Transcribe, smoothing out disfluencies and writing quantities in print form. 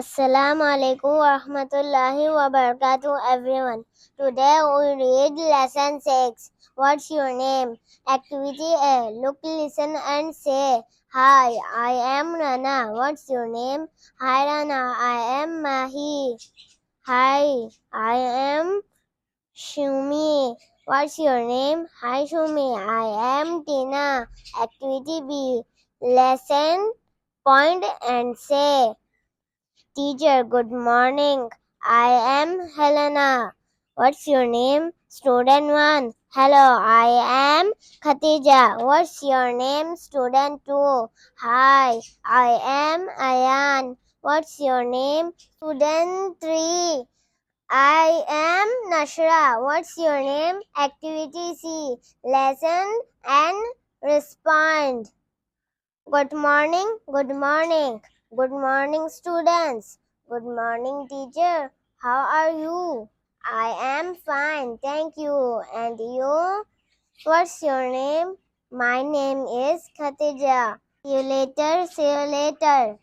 Assalamu alaikum wa rahmatullahi wa barakatuh, everyone. Today we read lesson 6. What's your name? Activity A. Look, listen and say, Hi, I am Rana. What's your name? Hi Rana, I am Mahi. Hi, I am Shumi. What's your name? Hi Shumi, I am Tina. Activity B. Listen, point and say, Teacher, good morning. I am Helena. What's your name? Student 1. Hello, I am Khatija. What's your name? Student 2. Hi, I am Ayan. What's your name? Student 3. I am Nashra. What's your name? Activity C. Listen and respond. Good morning, good morning. Good morning, students. Good morning, teacher. How are you? I am fine, thank you. And you? What's your name? My name is Khatija. See you later, see you later.